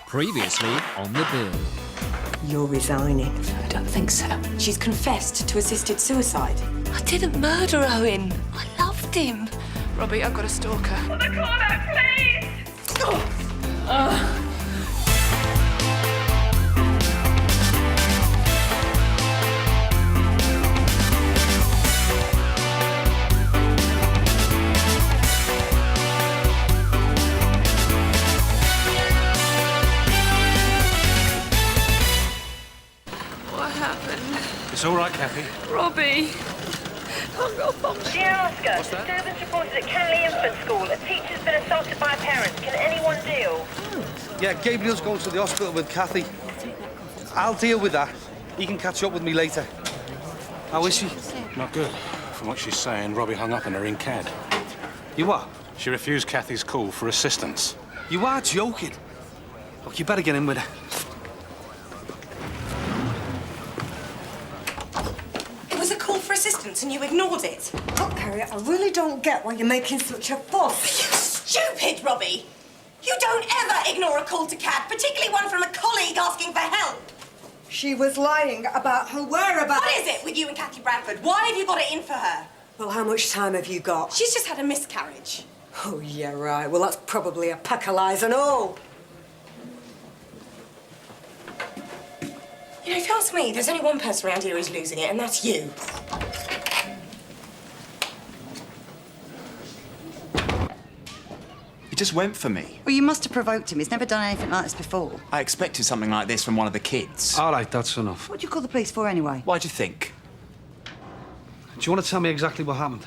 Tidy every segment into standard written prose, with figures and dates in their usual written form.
Previously on the bill. You're resigning. I don't think so. She's confessed to assisted suicide. I didn't murder Owen. I loved him. Robbie, I've got a stalker. Want to call out, please? What happened? It's all right, Cathy. Robbie. Hung up on me. Dear Oscar, What's that? disturbance reported at Canley Infant School. A teacher's been assaulted by a parent. Can anyone deal? Yeah, Gabriel's going to the hospital with Cathy. I'll deal with that. He can catch up with me later. How is she? Not good. From what she's saying, Robbie hung up on her in CAD. You what? She refused Cathy's call for assistance. You are joking. Look, you better get in with her. It was a call for assistance and you ignored it. Look, Harriet, I really don't get why you're making such a fuss. You stupid, Robbie! You don't ever ignore a call to CAD, particularly one from a colleague asking for help. She was lying about her whereabouts. What is it with you and Cathy Bradford? Why have you got it in for her? Well, how much time have you got? She's just had a miscarriage. Oh, yeah, right. Well, that's probably a pack of lies and all. You know, if you ask me, there's only one person around here who's losing it, and that's you. He just went for me. Well, you must have provoked him. He's never done anything like this before. I expected something like this from one of the kids. All right, that's enough. What do you call the police for, anyway? Why'd you think? Do you want to tell me exactly what happened?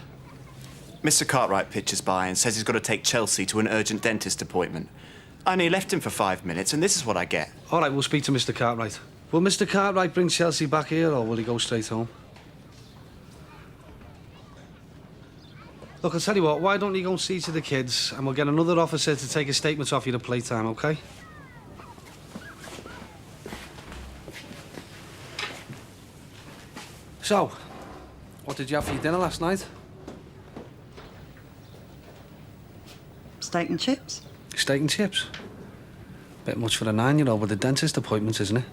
Mr. Cartwright pitches by and says he's got to take Chelsea to an urgent dentist appointment. I only left him for 5 minutes, and this is what I get. All right, we'll speak to Mr. Cartwright. Will Mr. Cartwright bring Chelsea back here, or will he go straight home? Look, I'll tell you what, why don't you go and see to the kids, and we'll get another officer to take a statement off you at playtime, OK? So, what did you have for your dinner last night? Steak and chips? Steak and chips. Bit much for a 9-year-old with a dentist appointment, isn't it?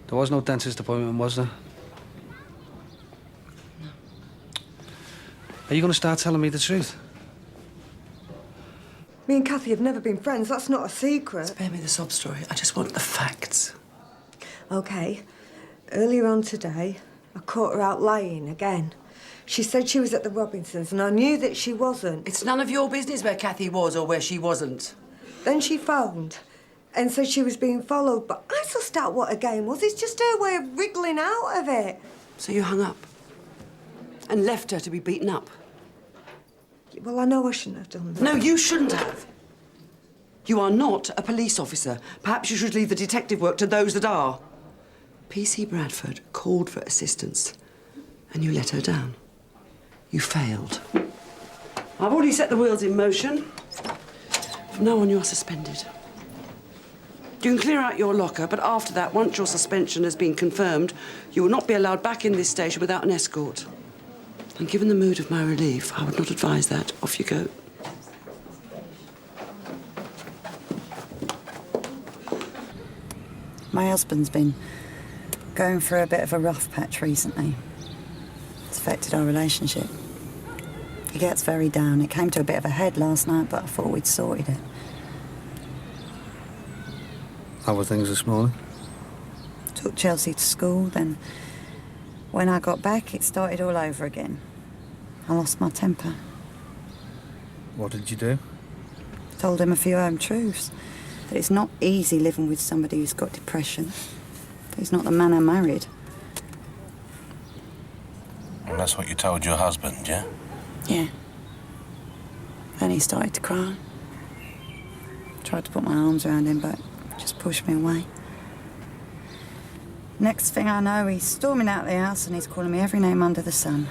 There was no dentist appointment, was there? No. Are you going to start telling me the truth? Me and Cathy have never been friends. That's not a secret. Spare me the sob story. I just want the facts. OK. Earlier on today, I caught her out lying again. She said she was at the Robinsons, and I knew that she wasn't. It's none of your business where Cathy was or where she wasn't. Then she phoned and said she was being followed, but I sussed out what her game was. It's just her way of wriggling out of it. So you hung up and left her to be beaten up? Well, I know I shouldn't have done that. No, you shouldn't have. You are not a police officer. Perhaps you should leave the detective work to those that are. PC Bradford called for assistance, and you let her down. You failed. I've already set the wheels in motion. From now on, you are suspended. You can clear out your locker, but after that, once your suspension has been confirmed, you will not be allowed back in this station without an escort. And given the mood of my relief, I would not advise that. Off you go. My husband's been going through a bit of a rough patch recently. It's affected our relationship. He gets very down. It came to a bit of a head last night, but I thought we'd sorted it. How were things this morning? Took Chelsea to school, then when I got back, it started all over again. I lost my temper. What did you do? Told him a few home truths. That it's not easy living with somebody who's got depression. That he's not the man I married. And that's what you told your husband, yeah? Yeah. Then he started to cry. Tried to put my arms around him, but just pushed me away. Next thing I know, he's storming out the house and he's calling me every name under the sun.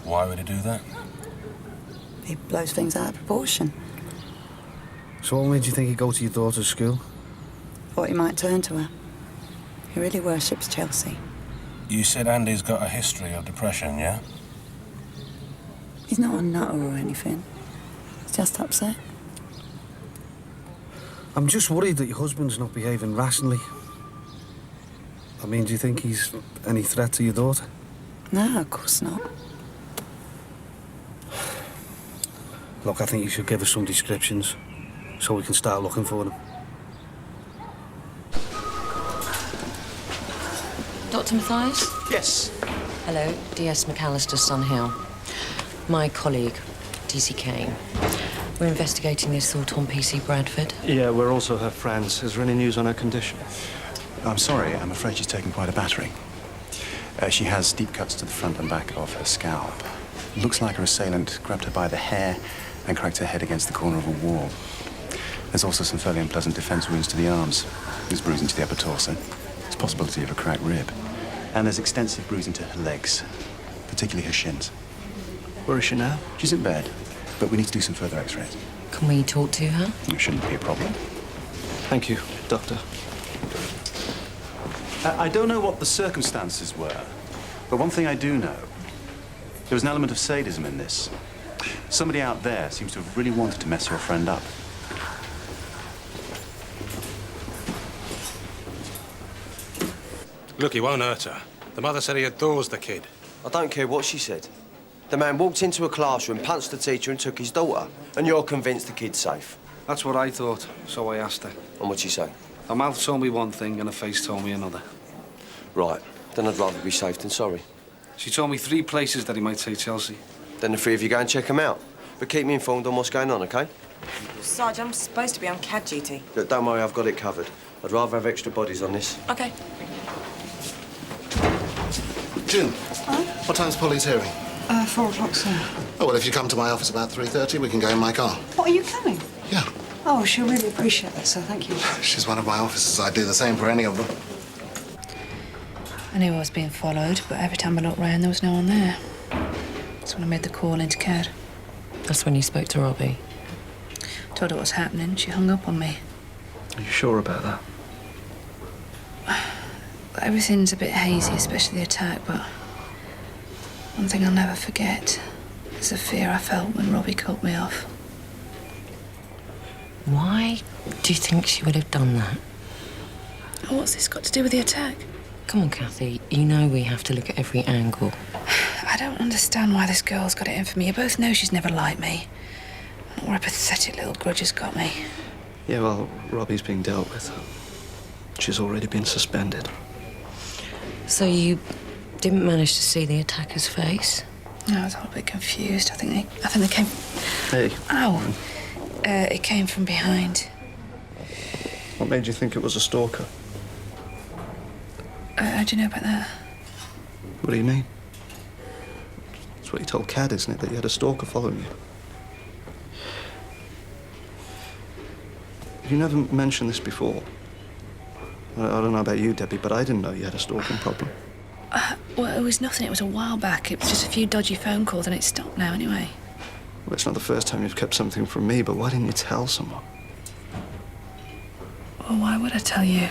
Why would he do that? He blows things out of proportion. So what made you think he'd go to your daughter's school? Thought he might turn to her. He really worships Chelsea. You said Andy's got a history of depression, yeah? He's not a nutter or anything. He's just upset. I'm just worried that your husband's not behaving rationally. I mean, do you think he's any threat to your daughter? No, of course not. Look, I think you should give us some descriptions so we can start looking for them. Dr. Matthias? Yes. Hello, DS McAllister, Sunhill. My colleague, DC Kane. We're investigating the assault on PC Bradford. Yeah, we're also her friends. Is there any news on her condition? I'm sorry, I'm afraid she's taken quite a battering. She has deep cuts to the front and back of her scalp. Looks like her assailant grabbed her by the hair and cracked her head against the corner of a wall. There's also some fairly unpleasant defense wounds to the arms. There's bruising to the upper torso. There's possibility of a cracked rib. And there's extensive bruising to her legs, particularly her shins. Where is she now? She's in bed, but we need to do some further x-rays. Can we talk to her? It shouldn't be a problem. Thank you, Doctor. I don't know what the circumstances were, but one thing I do know, there was an element of sadism in this. Somebody out there seems to have really wanted to mess your friend up. Look, he won't hurt her. The mother said he adores the kid. I don't care what she said. The man walked into a classroom, punched the teacher and took his daughter. And you're convinced the kid's safe. That's what I thought, so I asked her. And what'd she say? Her mouth told me one thing and her face told me another. Right. Then I'd rather be safe than sorry. She told me 3 places that he might take Chelsea. Then the 3 of you go and check him out. But keep me informed on what's going on, OK? Sarge, I'm supposed to be on CAD duty. Look, don't worry, I've got it covered. I'd rather have extra bodies on this. OK. June, what time's Polly's hearing? 4 o'clock, sir. Oh, well, if you come to my office about 3:30, we can go in my car. What, are you coming? Yeah. Oh, she'll really appreciate that, sir. Thank you. She's one of my officers. I'd do the same for any of them. I knew I was being followed, but every time I looked round, there was no one there. That's when I made the call into CAD. That's when you spoke to Robbie. Told her what was happening. She hung up on me. Are you sure about that? Everything's a bit hazy, especially the attack, but one thing I'll never forget is the fear I felt when Robbie cut me off. Why do you think she would have done that? Oh, what's this got to do with the attack? Come on, Cathy. You know we have to look at every angle. I don't understand why this girl's got it in for me. You both know she's never liked me. Not where a pathetic little grudge has got me. Yeah, well, Robbie's being dealt with. She's already been suspended. So you didn't manage to see the attacker's face? No, I was a little bit confused. I think they came... Hey. Ow! It came from behind. What made you think it was a stalker? How do you know about that? What do you mean? That's what you told Cad, isn't it? That you had a stalker following you. You never mentioned this before. I don't know about you, Debbie, but I didn't know you had a stalking problem. Well, it was nothing. It was a while back. It was just a few dodgy phone calls, and it's stopped now anyway. Well, it's not the first time you've kept something from me, but why didn't you tell someone? Well, why would I tell you?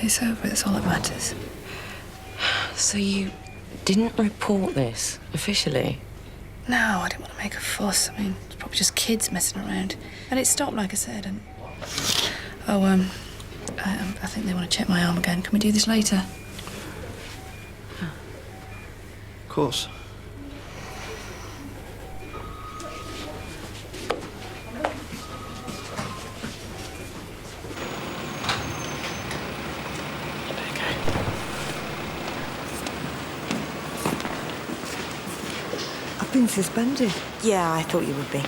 It's over. That's all that matters. So you didn't report this officially? No, I didn't want to make a fuss. I mean, it's probably just kids messing around. And it stopped, like I said, and... Oh, I think they want to check my arm again. Can we do this later? Of course. I've been suspended. Yeah, I thought you would be.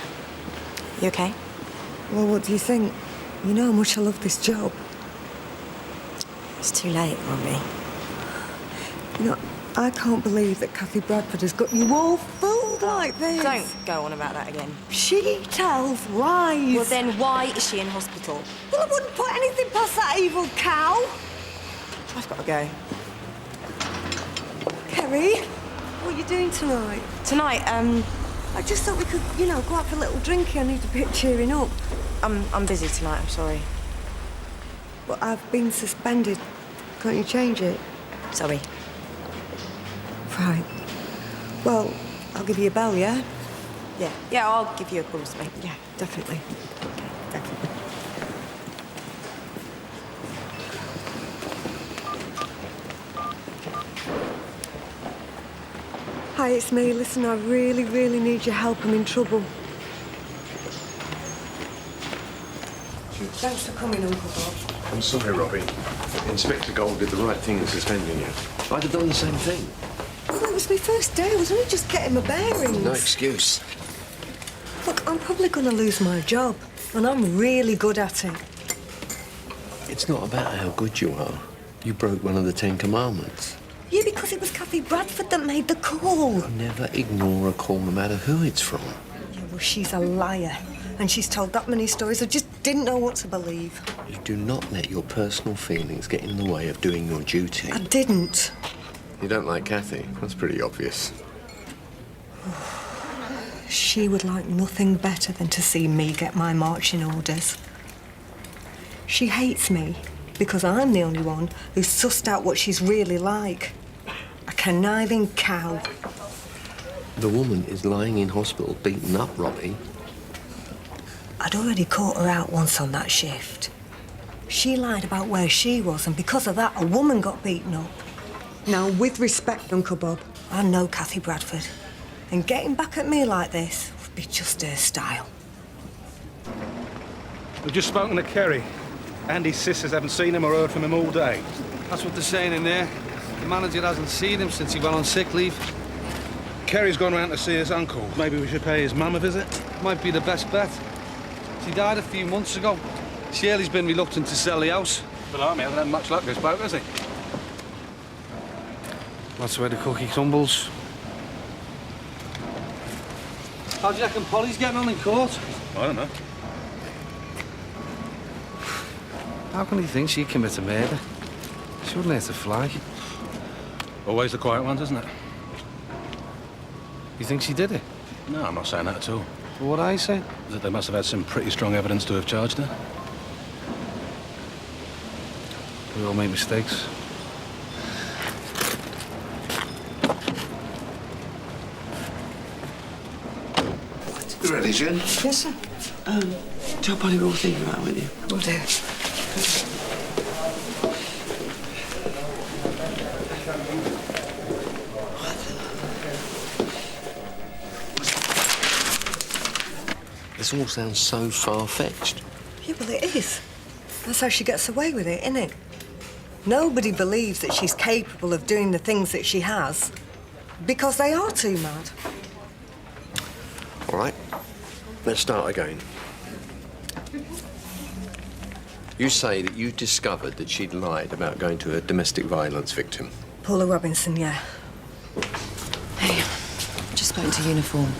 You okay? Well, what do you think? You know how much I love this job. It's too late, Robbie. You know, I can't believe that Cathy Bradford has got you all fooled like this. Don't go on about that again. She tells lies. Well, then why is she in hospital? Well, I wouldn't put anything past that evil cow. I've got to go. Kerry, what are you doing tonight? Tonight, I just thought we could, you know, go out for a little drink. I need a bit of cheering up. I'm busy tonight, I'm sorry. Well, I've been suspended. Can't you change it? Sorry. Right. Well, I'll give you a bell, yeah? Yeah, I'll give you a call, mate. Yeah, definitely. Definitely. Hi, it's me. Listen, I really, really need your help. I'm in trouble. Thanks for coming, Uncle Bob. I'm sorry, Robbie. Inspector Gold did the right thing in suspending you. I'd have done the same thing. Well, it was my first day. I was only just getting my bearings. No excuse. Look, I'm probably going to lose my job, and I'm really good at it. It's not about how good you are. You broke one of the 10 Commandments. Yeah, because it was Cathy Bradford that made the call. Never ignore a call, no matter who it's from. Yeah, well, she's a liar, and she's told that many stories I just didn't know what to believe. You do not let your personal feelings get in the way of doing your duty. I didn't. You don't like Cathy? That's pretty obvious. She would like nothing better than to see me get my marching orders. She hates me because I'm the only one who's sussed out what she's really like. A conniving cow. The woman is lying in hospital, beaten up, Robbie. I'd already caught her out once on that shift. She lied about where she was, and because of that, a woman got beaten up. Now, with respect, Uncle Bob, I know Cathy Bradford, and getting back at me like this would be just her style. We've just spoken to Kerry. Andy's sisters haven't seen him or heard from him all day. That's what they're saying in there. The manager hasn't seen him since he went on sick leave. Kerry's gone round to see his uncle. Maybe we should pay his mum a visit? Might be the best bet. She died a few months ago. Shirley's been reluctant to sell the house. But I hasn't had much luck this boat, has he? That's where the cookie crumbles. How do you reckon Polly's getting on in court? I don't know. How can he think she committed murder? She wouldn't hurt a fly. Always the quiet ones, isn't it? You think she did it? No, I'm not saying that at all. Well, what I say? That they must have had some pretty strong evidence to have charged her. We all make mistakes. You ready, June? Yes, sir. Tell Polly we're all thinking about it, won't you? Will do. This all sounds so far-fetched. Yeah, well, it is. That's how she gets away with it, innit? Nobody believes that she's capable of doing the things that she has because they are too mad. All right, let's start again. You say that you discovered that she'd lied about going to a domestic violence victim. Paula Robinson, yeah. Hey, just spoken to uniform.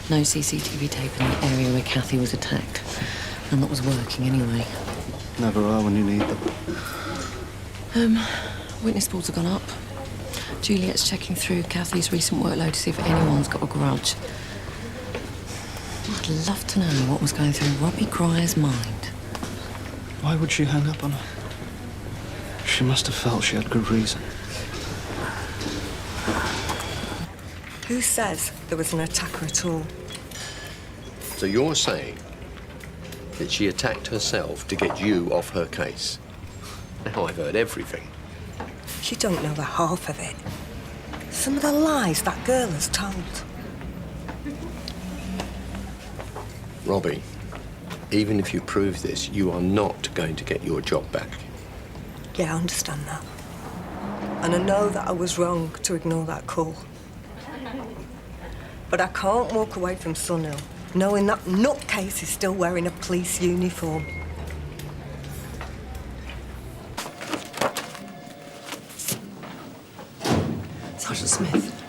No CCTV tape in the area where Cathy was attacked. And that was working anyway. Never are when you need them. Witness boards have gone up. Juliet's checking through Cathy's recent workload to see if anyone's got a grudge. I'd love to know what was going through Robbie Cryer's mind. Why would she hang up on her? She must have felt she had good reason. Who says there was an attacker at all? So you're saying that she attacked herself to get you off her case? Now I've heard everything. You don't know the half of it. Some of the lies that girl has told. Robbie, even if you prove this, you are not going to get your job back. Yeah, I understand that. And I know that I was wrong to ignore that call. But I can't walk away from Sunhill knowing that nutcase is still wearing a police uniform. Sergeant Smith,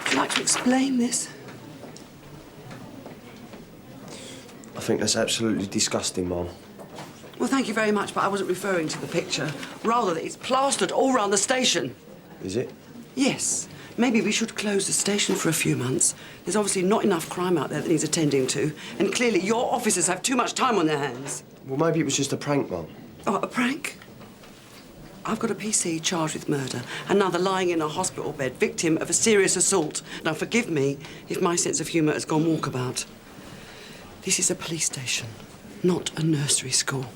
would you like to explain this? I think that's absolutely disgusting, Mum. Well, thank you very much, but I wasn't referring to the picture. Rather, that it's plastered all round the station. Is it? Yes. Maybe we should close the station for a few months. There's obviously not enough crime out there that needs attending to. And clearly, your officers have too much time on their hands. Well, maybe it was just a prank, Mum. Oh, a prank? I've got a PC charged with murder, another lying in a hospital bed, victim of a serious assault. Now, forgive me if my sense of humour has gone walkabout. This is a police station, not a nursery school.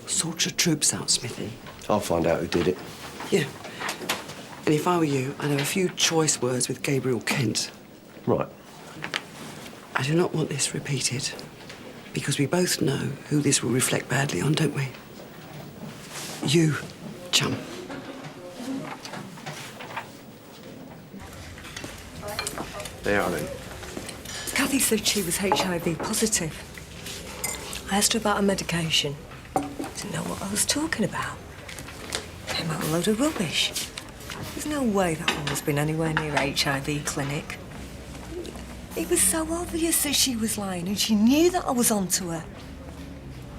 Sort your troops out, Smithy. I'll find out who did it. Yeah. And if I were you, I'd have a few choice words with Gabriel Kent. Right. I do not want this repeated, because we both know who this will reflect badly on, don't we? You, chum. They are then. Cathy said she was HIV positive. I asked her about her medication. Didn't know what I was talking about. Came out a load of rubbish. There's no way that woman's been anywhere near a HIV clinic. It was so obvious that she was lying, and she knew that I was onto her.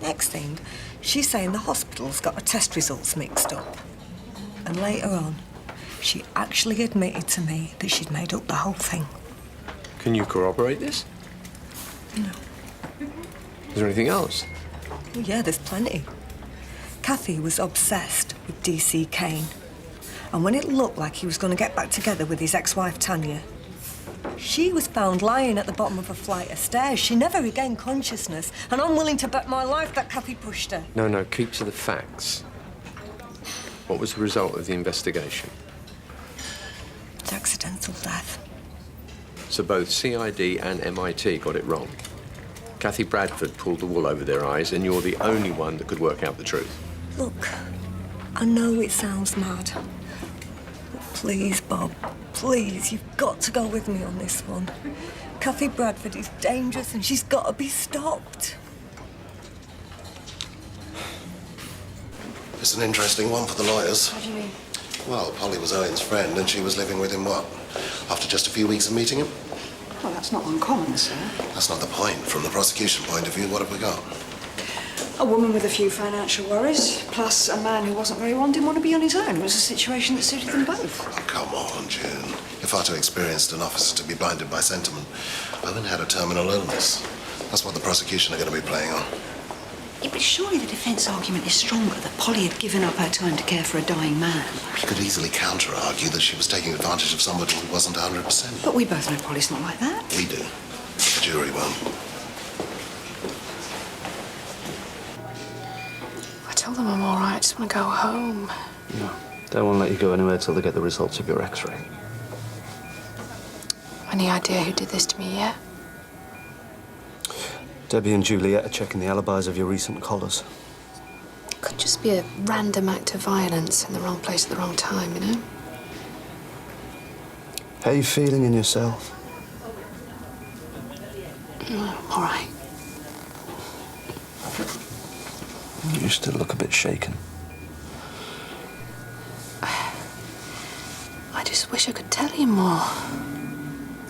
Next thing, she's saying the hospital's got her test results mixed up. And later on, she actually admitted to me that she'd made up the whole thing. Can you corroborate this? No. Is there anything else? Well, yeah, there's plenty. Cathy was obsessed with DC Kane. And when it looked like he was going to get back together with his ex-wife, Tanya, she was found lying at the bottom of a flight of stairs. She never regained consciousness, and I'm willing to bet my life that Cathy pushed her. No, keep to the facts. What was the result of the investigation? It's accidental death. So both CID and MIT got it wrong. Cathy Bradford pulled the wool over their eyes, and you're the only one that could work out the truth. Look, I know it sounds mad. But please, Bob, please, you've got to go with me on this one. Cathy Bradford is dangerous and she's got to be stopped. It's an interesting one for the lawyers. What do you mean? Well, Polly was Owen's friend and she was living with him, what, after just a few weeks of meeting him? Well, that's not uncommon, sir. That's not the point. From the prosecution point of view, what have we got? A woman with a few financial worries, plus a man who wasn't very one, didn't want to be on his own. It was a situation that suited them both. Oh, come on, June. You're far too experienced an officer to be blinded by sentiment. Owen had a terminal illness. That's what the prosecution are going to be playing on. Yeah, but surely the defence argument is stronger that Polly had given up her time to care for a dying man. You could easily counter-argue that she was taking advantage of somebody who wasn't 100%. But we both know Polly's not like that. We do. The jury won't. I told them I'm all right. I just want to go home. No, they won't let you go anywhere till they get the results of your X-ray. Any idea who did this to me yet? Debbie and Juliet are checking the alibis of your recent callers. Could just be a random act of violence in the wrong place at the wrong time, you know? How are you feeling in yourself? All right. You still look a bit shaken. I just wish I could tell you more.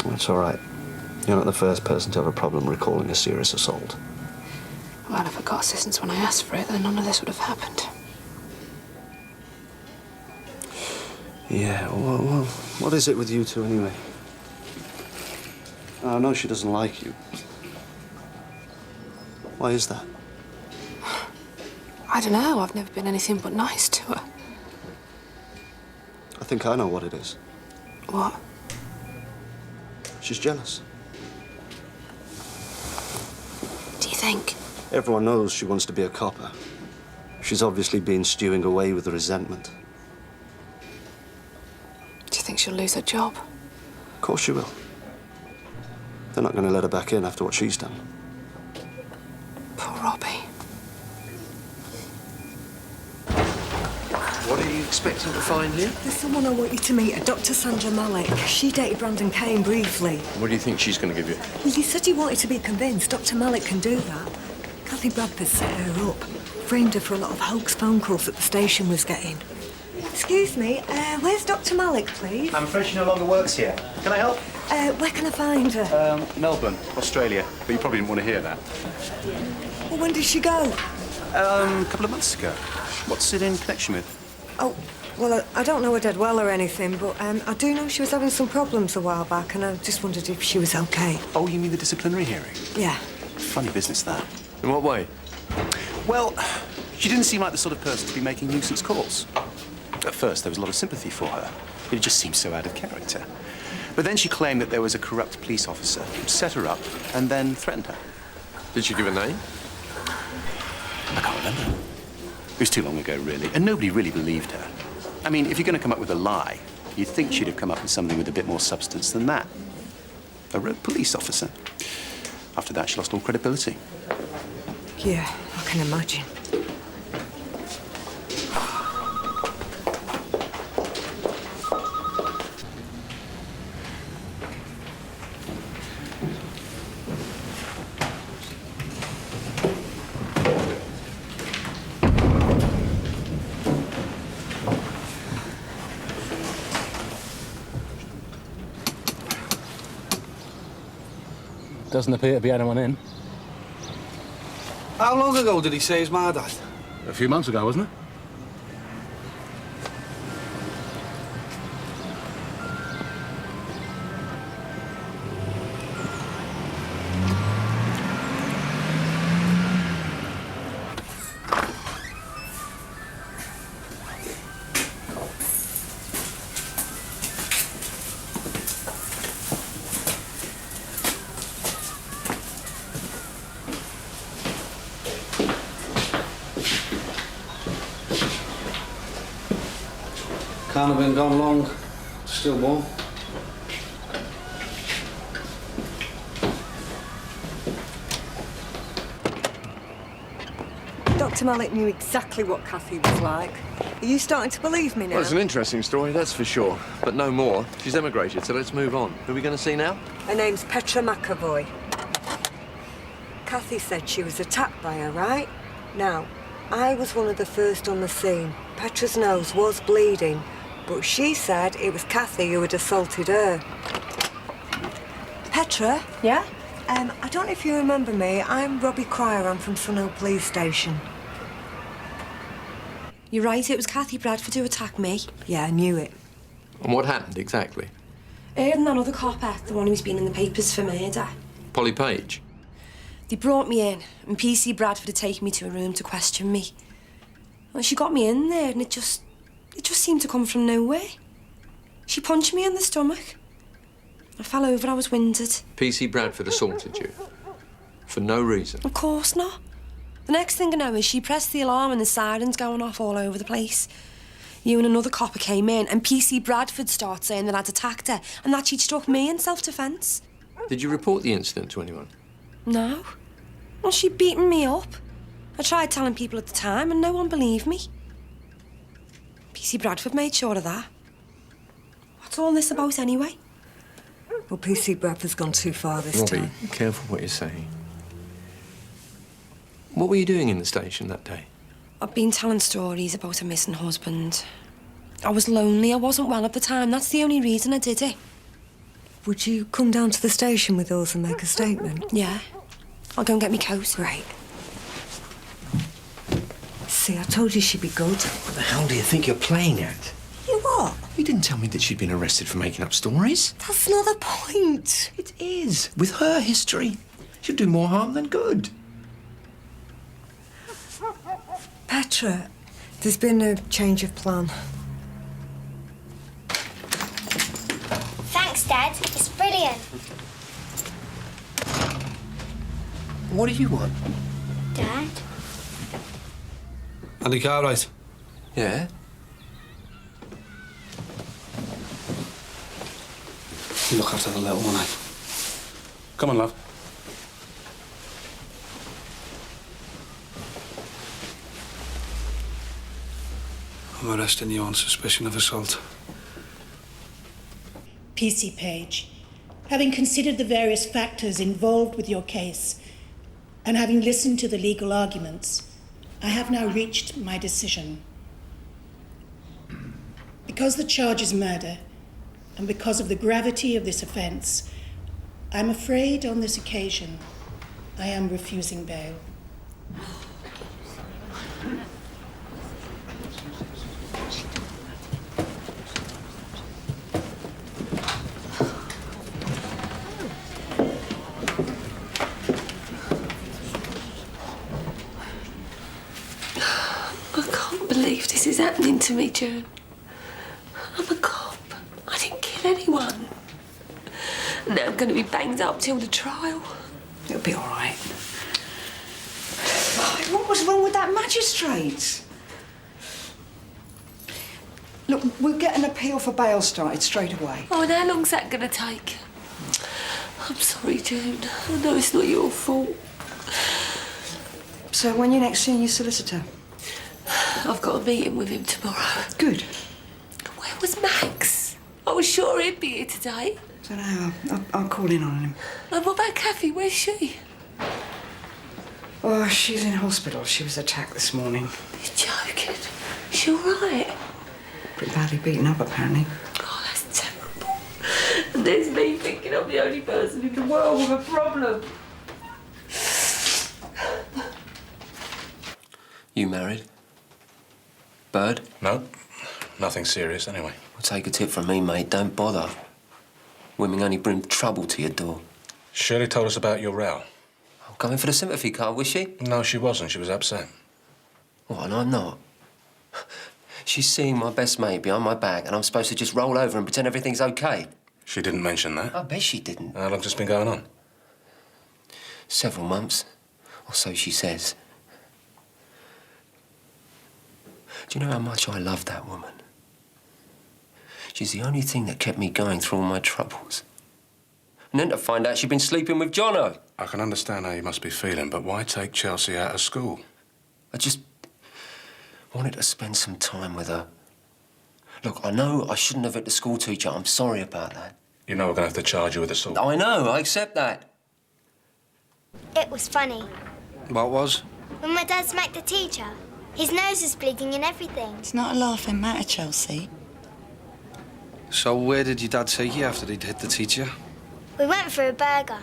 That's all right. You're not the first person to have a problem recalling a serious assault. Well, if I got assistance when I asked for it, then none of this would have happened. Yeah, well, what is it with you two anyway? I know she doesn't like you. Why is that? I don't know. I've never been anything but nice to her. I think I know what it is. What? She's jealous. Do you think? Everyone knows she wants to be a copper. She's obviously been stewing away with resentment. Do you think she'll lose her job? Of course she will. They're not going to let her back in after what she's done. Poor Robbie. What are you expecting to find here? There's someone I want you to meet, a Dr. Sandra Malik. She dated Brandon Kane briefly. What do you think she's going to give you? Well, you said you wanted to be convinced. Dr. Malik can do that. Cathy Bradford set her up. Framed her for a lot of hoax phone calls that the station was getting. Excuse me, where's Dr. Malik, please? I'm afraid she no longer works here. Can I help? Where can I find her? Melbourne, Australia. But you probably didn't want to hear that. Well, when did she go? A couple of months ago. What's it in connection with? Oh, well, I don't know her dead well or anything, but I do know she was having some problems a while back, and I just wondered if she was okay. Oh, you mean the disciplinary hearing? Yeah. Funny business, that. In what way? Well, she didn't seem like the sort of person to be making nuisance calls. At first, there was a lot of sympathy for her. It just seemed so out of character. But then she claimed that there was a corrupt police officer who set her up and then threatened her. Did she give a name? I can't remember. It was too long ago, really, and nobody really believed her. I mean, if you're going to come up with a lie, You'd think she'd have come up with something with a bit more substance than that. A rogue police officer. After that, she lost all credibility. Yeah, I can imagine. Doesn't appear to be anyone in. How long ago did he say his ma died? A few months ago, wasn't it? Can't have been gone long. Still warm. Dr. Malik knew exactly what Cathy was like. Are you starting to believe me now? Well, it's an interesting story, that's for sure. But no more. She's emigrated, so let's move on. Who are we going to see now? Her name's Petra McAvoy. Cathy said she was attacked by her, right? Now, I was one of the first on the scene. Petra's nose was bleeding, but she said it was Cathy who had assaulted her. Petra? Yeah? I don't know if you remember me. I'm Robbie Cryer. I'm from Sunhill Police Station. You're right, it was Cathy Bradford who attacked me. Yeah, I knew it. And what happened exactly? Her and that other copper, the one who's been in the papers for murder. Polly Page? They brought me in, and PC Bradford had taken me to a room to question me. Well, she got me in there, and it just seemed to come from nowhere. She punched me in the stomach. I fell over, I was winded. PC Bradford assaulted you? For no reason? Of course not. The next thing I know is she pressed the alarm and the sirens going off all over the place. You and another copper came in, and PC Bradford started saying that I'd attacked her and that she'd struck me in self-defence. Did you report the incident to anyone? No. Well, she'd beaten me up. I tried telling people at the time, and no one believed me. PC Bradford made sure of that. What's all this about, anyway? Well, PC Bradford's gone too far this Robbie, time. be careful what you're saying. What were you doing in the station that day? I've been telling stories about a missing husband. I was lonely, I wasn't well at the time. That's the only reason I did it. Would you come down to the station with us and make a statement? Yeah. I'll go and get me coat. Great. See, I told you she'd be good. What the hell do you think you're playing at? You what? You didn't tell me that she'd been arrested for making up stories. That's not the point. It is. With her history, she'll do more harm than good. Petra, there's been a change of plan. Thanks, Dad. It's brilliant. What do you want? Dad? Andy Cartwright? Yeah? You look after the little one, eh? Come on, love. I'm arresting you on suspicion of assault. PC Page, having considered the various factors involved with your case and having listened to the legal arguments, I have now reached my decision. Because the charge is murder, and because of the gravity of this offence, I'm afraid on this occasion I am refusing bail. This is happening to me, June. I'm a cop. I didn't kill anyone. And now I'm going to be banged up till the trial. It'll be all right. What was wrong with that magistrate? Look, we'll get an appeal for bail started straight away. Oh, and how long's that going to take? I'm sorry, June. I know it's not your fault. So when you next seeing your solicitor? I've got a meeting with him tomorrow. Good. Where was Max? I was sure he'd be here today. Don't know. I'll call in on him. And what about Cathy? Where's she? Oh, she's in hospital. She was attacked this morning. You're joking. Is she all right? Pretty badly beaten up, apparently. Oh, that's terrible. And there's me thinking I'm the only person in the world with a problem. You married? Bird? No, nothing serious anyway. Well, take a tip from me, mate. Don't bother. Women only bring trouble to your door. Shirley told us about your row. I'm going for the sympathy card, was she? No, she wasn't. She was upset. What, and I'm not? She's seeing my best mate behind my back, and I'm supposed to just roll over and pretend everything's okay. She didn't mention that. I bet she didn't. How long's this been going on? Several months, or so she says. Do you know how much I love that woman? She's the only thing that kept me going through all my troubles. And then to find out she'd been sleeping with Jono. I can understand how you must be feeling, but why take Chelsea out of school? I just wanted to spend some time with her. Look, I know I shouldn't have hit the school teacher. I'm sorry about that. You know we're going to have to charge you with assault. I know, I accept that. It was funny. What was? When my dad smacked the teacher, his nose was bleeding and everything. It's not a laughing matter, Chelsea. So where did your dad take you after he'd hit the teacher? We went for a burger.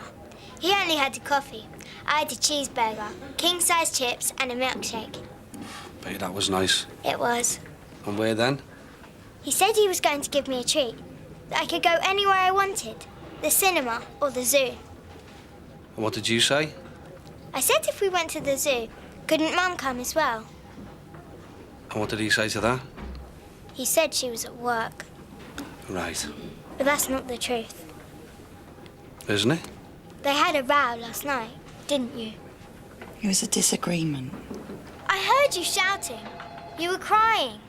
He only had a coffee. I had a cheeseburger, king-size chips and a milkshake. Bet that was nice. It was. And where then? He said he was going to give me a treat. That I could go anywhere I wanted. The cinema or the zoo. And what did you say? I said if we went to the zoo, couldn't Mum come as well? And what did he say to that? He said she was at work. Right. But that's not the truth. Isn't it? They had a row last night, didn't you? It was a disagreement. I heard you shouting. You were crying.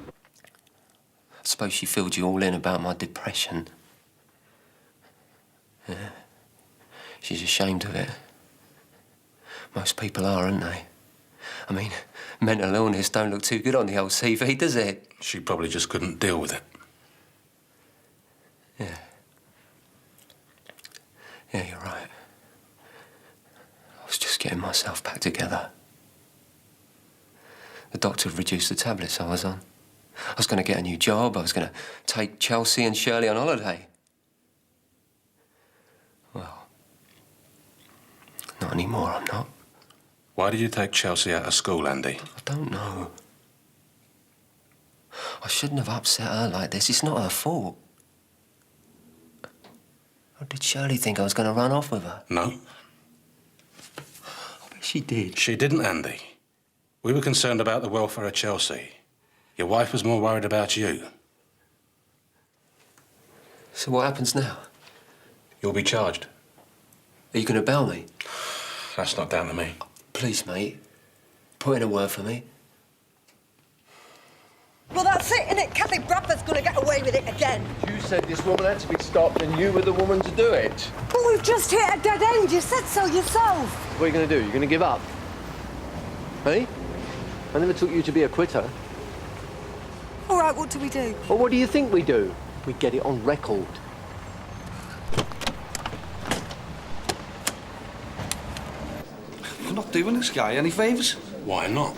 I suppose she filled you all in about my depression. Yeah. She's ashamed of it. Most people are, aren't they? I mean, mental illness don't look too good on the old CV, does it? She probably just couldn't deal with it. Yeah. Yeah, you're right. I was just getting myself back together. The doctor had reduced the tablets I was on. I was going to get a new job. I was going to take Chelsea and Shirley on holiday. Well, not anymore, I'm not. Why did you take Chelsea out of school, Andy? I don't know. I shouldn't have upset her like this. It's not her fault. Or did Shirley think I was going to run off with her? No. I bet she did. She didn't, Andy. We were concerned about the welfare of Chelsea. Your wife was more worried about you. So what happens now? You'll be charged. Are you going to bail me? That's not down to me. Please, mate. Put in a word for me. Well, that's it, innit? Cathy Bradford's going to get away with it again. You said this woman had to be stopped and you were the woman to do it. But we've just hit a dead end. You said so yourself. What are you going to do? You're going to give up? Hey? I never took you to be a quitter. All right, what do we do? Well, what do you think we do? We get it on record. You're not doing this guy any favours. Why not?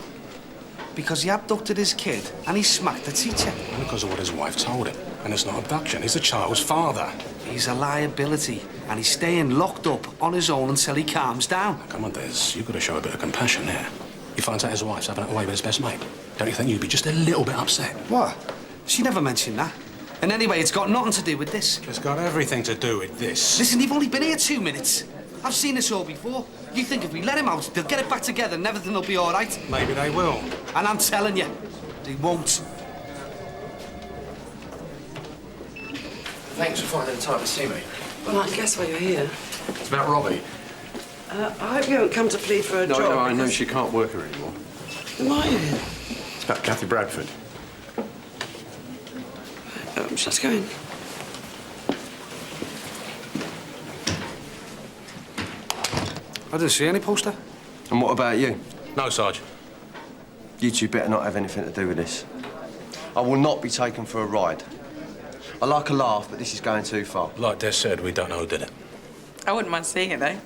Because he abducted his kid and he smacked the teacher. Because of what his wife told him. And it's not abduction. He's the child's father. He's a liability and he's staying locked up on his own until he calms down. Come on, Des. You've got to show a bit of compassion here. He finds out his wife's having it away with his best mate. Don't you think you'd be just a little bit upset? What? She never mentioned that. And anyway, it's got nothing to do with this. It's got everything to do with this. Listen, you've only been here 2 minutes. I've seen this all before. You think if we let him out, they'll get it back together and everything will be all right? Maybe they will. And I'm telling you, they won't. Thanks for finding the time to see me. Well, I guess why you're here. It's about Robbie. I hope you haven't come to plead for a job. No, I know because- she can't work her anymore. Who are you? It's about Cathy Bradford. Let's go in. I didn't see any poster. And what about you? No, Sarge. You two better not have anything to do with this. I will not be taken for a ride. I like a laugh, but this is going too far. Like Des said, we don't know who did it. I wouldn't mind seeing it, though.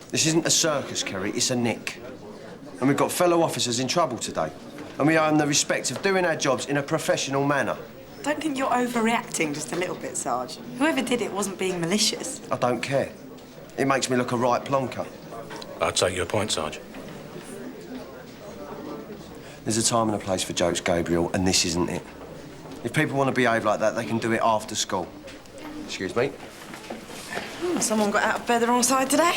This isn't a circus, Kerry, it's a nick. And we've got fellow officers in trouble today. And we owe them the respect of doing our jobs in a professional manner. I don't think you're overreacting just a little bit, Sarge. Whoever did it wasn't being malicious. I don't care. It makes me look a right plonker. I'll take your point, Sarge. There's a time and a place for jokes, Gabriel, and this isn't it. If people want to behave like that, they can do it after school. Excuse me? Someone got out of bed the wrong side today.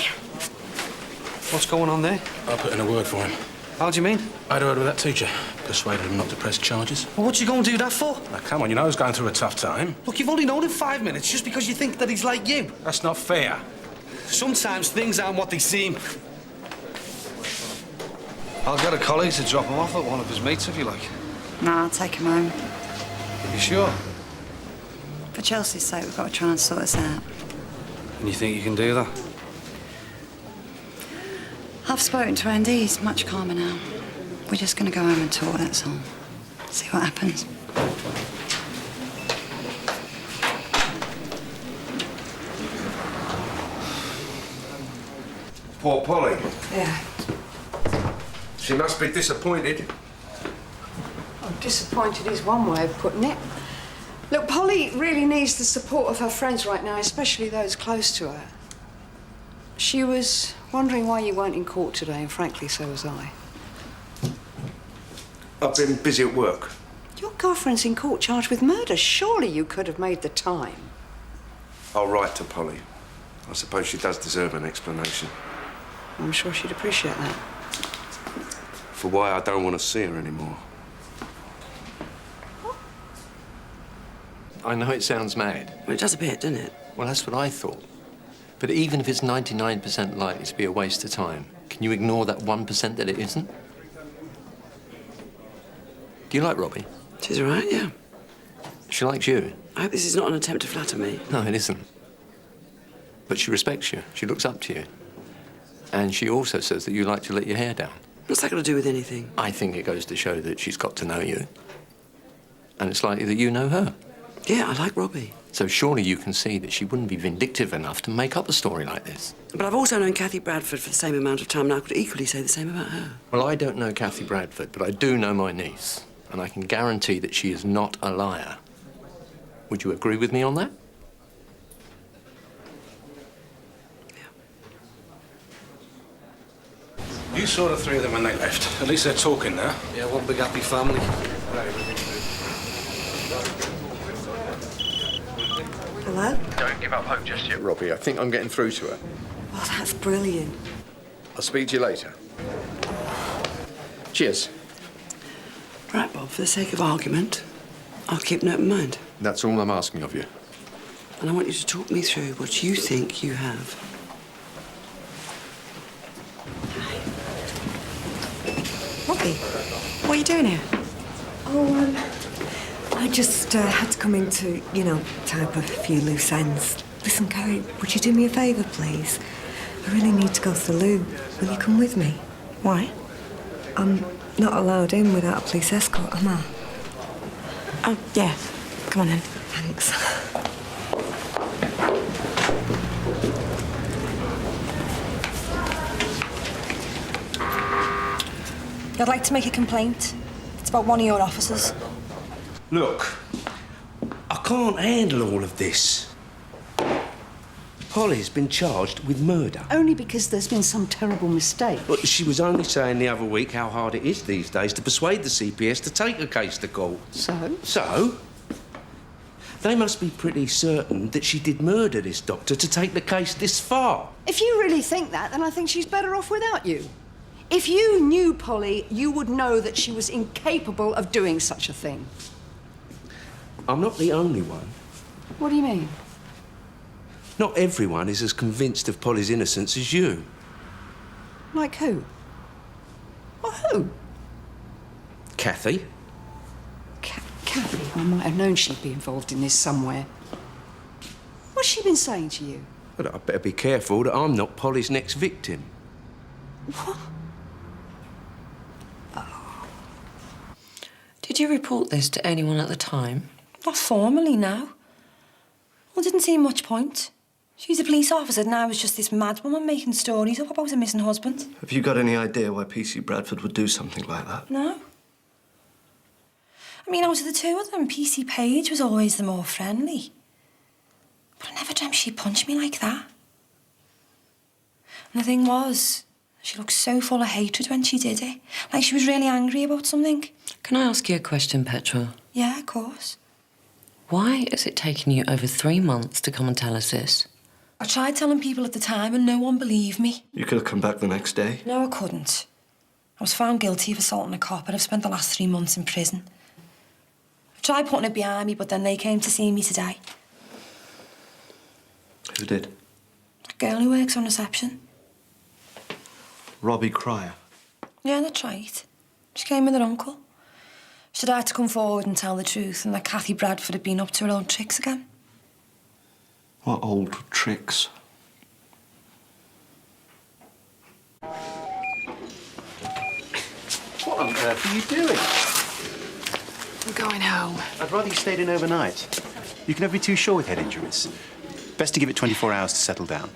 What's going on there? I'll put in a word for him. How do you mean? I had a word with that teacher. Persuaded him not to press charges. Well, what you going to do that for? Now, come on, you know he's going through a tough time. Look, you've only known him 5 minutes just because you think that he's like you. That's not fair. Sometimes things aren't what they seem. I'll get a colleague to drop him off at one of his mates if you like. No, I'll take him home. Are you sure? For Chelsea's sake, we've got to try and sort this out. And you think you can do that? I've spoken to Andy. He's much calmer now. We're just going to go home and talk, that's all. See what happens. Poor Polly. Yeah. She must be disappointed. Oh, disappointed is one way of putting it. Look, Polly really needs the support of her friends right now, especially those close to her. She was wondering why you weren't in court today, and frankly, so was I. I've been busy at work. Your girlfriend's in court charged with murder. Surely you could have made the time. I'll write to Polly. I suppose she does deserve an explanation. I'm sure she'd appreciate that. For why I don't want to see her anymore. I know it sounds mad. Well, it does a bit, doesn't it? Well, that's what I thought. But even if it's 99% likely to be a waste of time, can you ignore that 1% that it isn't? Do you like Robbie? She's all right, yeah. She likes you. I hope this is not an attempt to flatter me. No, it isn't. But she respects you. She looks up to you. And she also says that you like to let your hair down. What's that got to do with anything? I think it goes to show that she's got to know you. And it's likely that you know her. Yeah, I like Robbie. So surely you can see that she wouldn't be vindictive enough to make up a story like this. But I've also known Cathy Bradford for the same amount of time, and I could equally say the same about her. Well, I don't know Cathy Bradford, but I do know my niece. And I can guarantee that she is not a liar. Would you agree with me on that? You saw the three of them when they left. At least they're talking now. Yeah, one big happy family. Hello? Don't give up hope just yet, Robbie. I think I'm getting through to her. Oh, that's brilliant. I'll speak to you later. Cheers. Right, Bob, for the sake of argument, I'll keep an open mind. That's all I'm asking of you. And I want you to talk me through what you think you have. Robbie, what are you doing here? Oh, I just had to come in to, tie up a few loose ends. Listen, Carrie, would you do me a favour, please? I really need to go to the loo. Will you come with me? Why? I'm not allowed in without a police escort, am I? Oh, yeah. Come on in. Thanks. I'd like to make a complaint. It's about one of your officers. Look, I can't handle all of this. Polly's been charged with murder. Only because there's been some terrible mistake. But she was only saying the other week how hard it is these days to persuade the CPS to take a case to court. So? So? They must be pretty certain that she did murder this doctor to take the case this far. If you really think that, then I think she's better off without you. If you knew Polly, you would know that she was incapable of doing such a thing. I'm not the only one. What do you mean? Not everyone is as convinced of Polly's innocence as you. Like who? Well, who? Cathy. Cathy, I might have known she'd be involved in this somewhere. What's she been saying to you? Well, I'd better be careful that I'm not Polly's next victim. What? Did you report this to anyone at the time? Not formally, no. Well, didn't seem much point. She's a police officer and I was just this mad woman making stories up about a missing husband. Have you got any idea why PC Bradford would do something like that? No. I mean, out of the two of them, PC Page was always the more friendly. But I never dreamt she'd punch me like that. And the thing was, she looked so full of hatred when she did it. Like she was really angry about something. Can I ask you a question, Petra? Yeah, of course. Why has it taken you over 3 months to come and tell us this? I tried telling people at the time and no one believed me. You could have come back the next day. No, I couldn't. I was found guilty of assaulting a cop and I've spent the last 3 months in prison. I tried putting it behind me, but then they came to see me today. Who did? A girl who works on reception. Robbie Cryer. Yeah, that's right. She came with her uncle. She'd had to come forward and tell the truth and that Cathy Bradford had been up to her old tricks again. What old tricks? What on earth are you doing? I'm going home. I'd rather you stayed in overnight. You can never be too sure with head injuries. Best to give it 24 hours to settle down.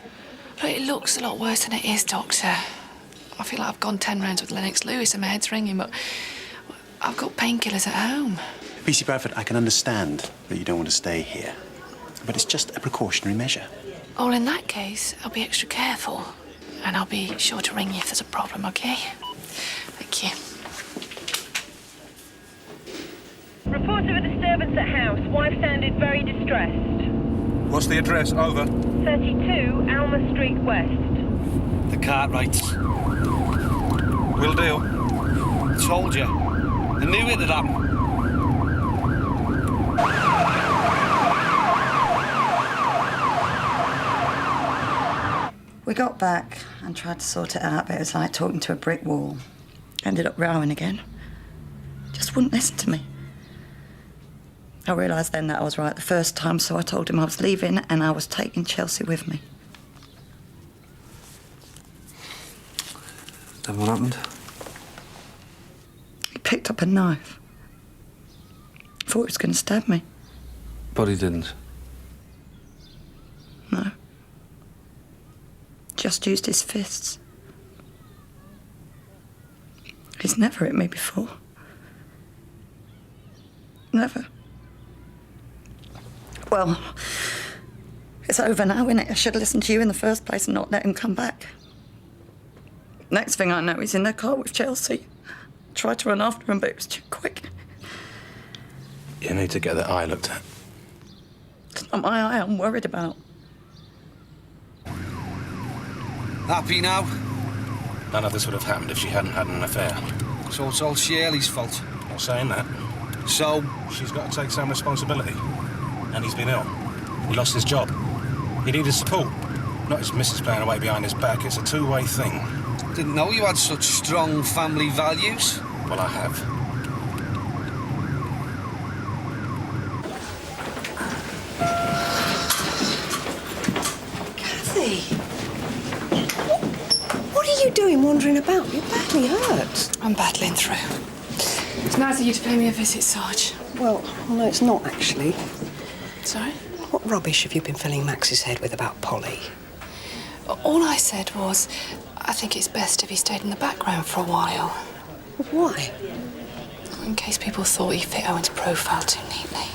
But it looks a lot worse than it is, Doctor. I feel like I've gone 10 rounds with Lennox Lewis and my head's ringing, but I've got painkillers at home. PC Bradford, I can understand that you don't want to stay here, but it's just a precautionary measure. Oh, in that case, I'll be extra careful. And I'll be sure to ring you if there's a problem, OK? Thank you. Report of a disturbance at house. Wife sounded very distressed. What's the address? Over. 32 Alma Street West. The Cartwrights. Will do. Told you. I knew it'd happen. We got back and tried to sort it out, but it was like talking to a brick wall. Ended up rowing again. Just wouldn't listen to me. I realised then that I was right the first time, so I told him I was leaving and I was taking Chelsea with me. Then what happened? He picked up a knife. Thought he was going to stab me. But he didn't. No. Just used his fists. He's never hit me before. Never. Well, it's over now, innit? I should have listened to you in the first place and not let him come back. Next thing I know, he's in their car with Chelsea. Tried to run after him, but it was too quick. You need to get that eye looked at. It's not my eye I'm worried about. Happy now? None of this would have happened if she hadn't had an affair. So it's all Shirley's fault. Not saying that. So? She's got to take some responsibility. And he's been ill. He lost his job. He needed support. Not his missus playing away behind his back. It's a two-way thing. Didn't know you had such strong family values. Well, I have. Cathy! What are you doing wandering about? You're badly hurt. I'm battling through. It's nice of you to pay me a visit, Sarge. Well, no, it's not actually. Sorry? What rubbish have you been filling Max's head with about Polly? All I said was, I think it's best if he stayed in the background for a while. Why? In case people thought he fit Owen's profile too neatly.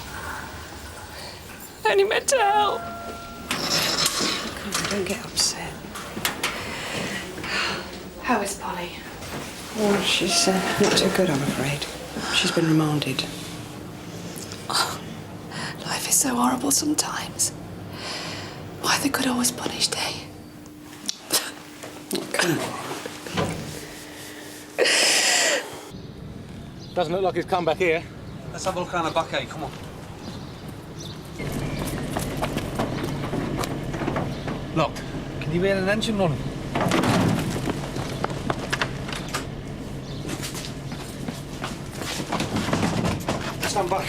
I only meant to help. Come on, don't get upset. How is Polly? Well, she's not too good, I'm afraid. She's been remanded. Oh, life is so horrible sometimes. Why the good always punished, eh? Oh, come on. Doesn't look like he's come back here. Let's have a look around the back, eh? Come on. Locked. Can you hear an engine running? stand back.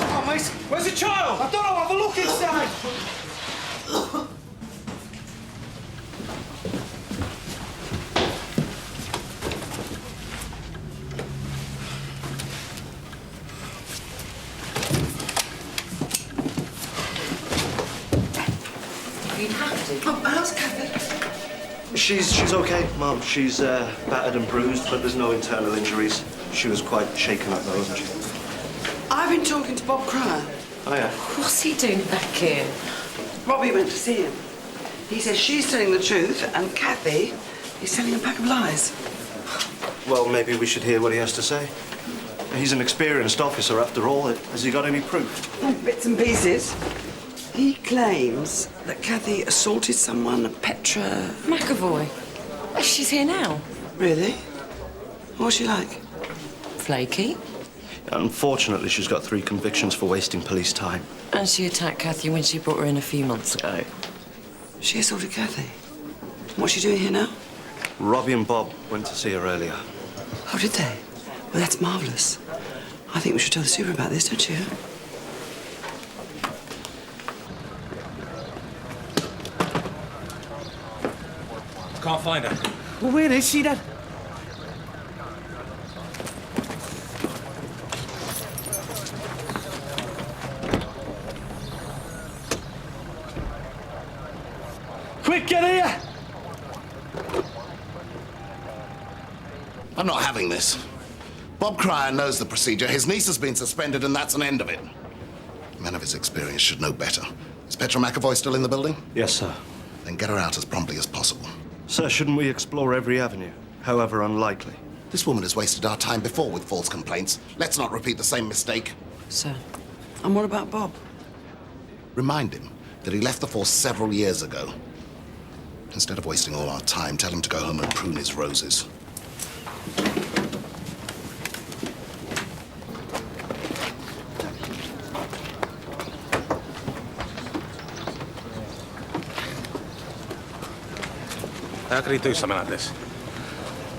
Oh, mate, where's the child? I don't know, have a look inside. Oh, how's Cathy? She's okay, Mum. She's battered and bruised, but there's no internal injuries. She was quite shaken up, though, wasn't she? I've been talking to Bob Cryer. Oh, yeah? What's he doing back here? Robbie went to see him. He says she's telling the truth and Cathy is telling a pack of lies. Well, maybe we should hear what he has to say. He's an experienced officer, after all. Has he got any proof? Oh, bits and pieces. He claims that Cathy assaulted someone, Petra McAvoy. She's here now. Really? What's she like? Flaky. Unfortunately, she's got 3 convictions for wasting police time. And she attacked Cathy when she brought her in a few months ago. She assaulted Cathy? What's she doing here now? Robbie and Bob went to see her earlier. Oh, did they? Well, that's marvellous. I think we should tell the super about this, don't you? Can't find her. Well, where is she then? Quick, get here! I'm not having this. Bob Cryer knows the procedure. His niece has been suspended, and that's an end of it. A man of his experience should know better. Is Petra McAvoy still in the building? Yes, sir. Then get her out as promptly as possible. Sir, shouldn't we explore every avenue, however unlikely? This woman has wasted our time before with false complaints. Let's not repeat the same mistake. Sir. And what about Bob? Remind him that he left the force several years ago. Instead of wasting all our time, tell him to go home and prune his roses. How could he do something like this?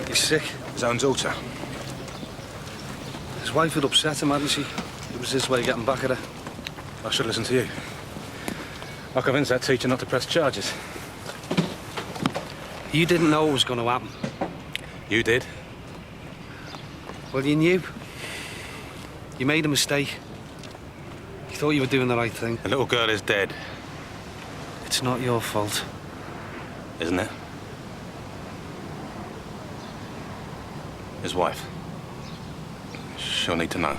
He's sick. His own daughter. His wife had upset him, hadn't she? It was his way of getting back at her. I should listen to you. I convinced that teacher not to press charges. You didn't know what was going to happen. You did. Well, you knew. You made a mistake. You thought you were doing the right thing. The little girl is dead. It's not your fault. Isn't it? His wife. She'll need to know.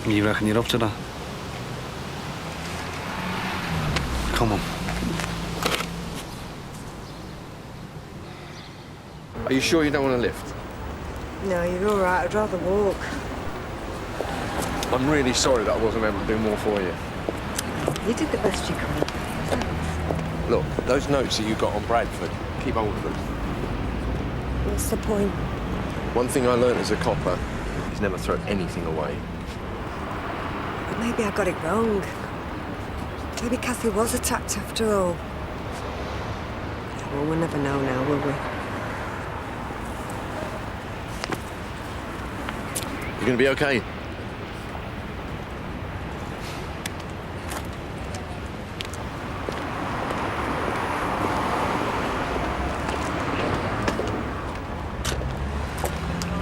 You reckon you're up to that? Come on. Are you sure you don't want to lift? No, you're all right. I'd rather walk. I'm really sorry that I wasn't able to do more for you. You did the best you could. Look, those notes that you got on Bradford, keep hold of them. What's the point? One thing I learned as a copper is never throw anything away. But maybe I got it wrong. Maybe Cathy was attacked after all. Well, we'll never know now, will we? You're gonna be okay.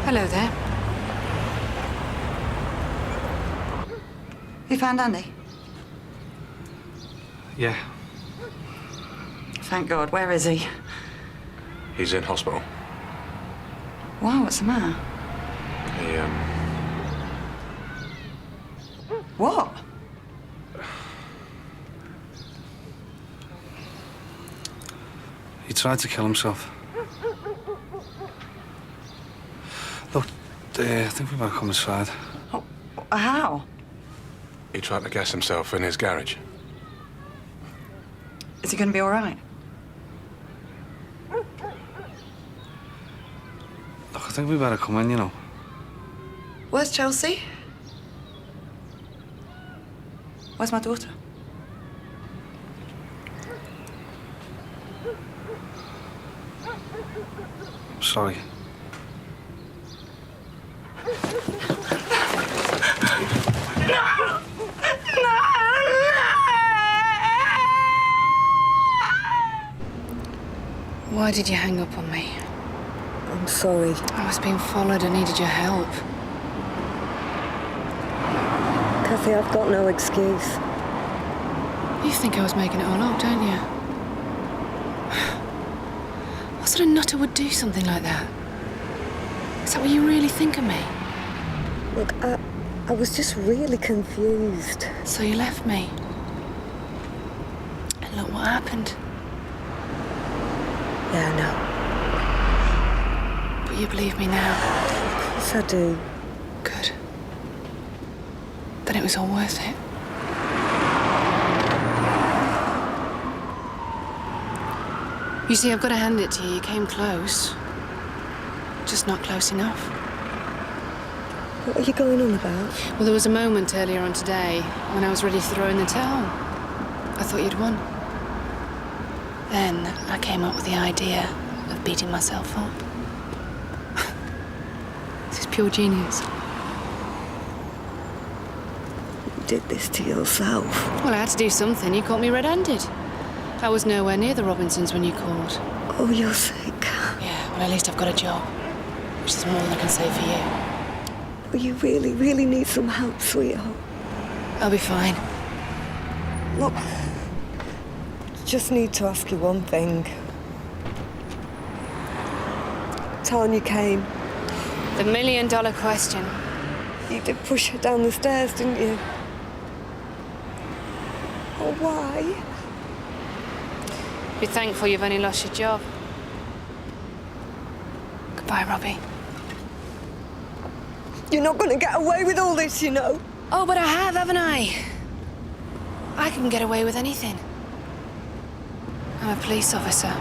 Hello there. You found Andy? Yeah. Thank God. Where is he? He's in hospital. Wow, what's the matter? He, What? He tried to kill himself. Look, I think we better come inside. How? he tried to gas himself in his garage. Is he going to be all right? Look, I think we better come in, you know. Where's Chelsea? Where's my daughter? Sorry. Why did you hang up on me? I'm sorry. I was being followed. I needed your help. Cathy, I've got no excuse. You think I was making it all up, don't you? What sort of nutter would do something like that? Is that what you really think of me? Look, I was just really confused. So you left me. And look what happened. Yeah, I know. But you believe me now? Of course I do. Good. Then it was all worth it. You see, I've got to hand it to you. You came close. Just not close enough. What are you going on about? Well, there was a moment earlier on today when I was ready to throw in the towel. I thought you'd won. Then I came up with the idea of beating myself up. This is pure genius. You did this to yourself. Well, I had to do something. You caught me red-handed. I was nowhere near the Robinsons when you called. Oh, you're sick. Yeah, well, at least I've got a job, which is more than I can say for you. Well, you really, really need some help, sweetheart. I'll be fine. Look, just need to ask you one thing. Time you came. The million-dollar question. You did push her down the stairs, didn't you? Oh, why? Be thankful you've only lost your job. Goodbye, Robbie. You're not going to get away with all this, you know. Oh, but I have, haven't I? I can get away with anything. I'm a police officer.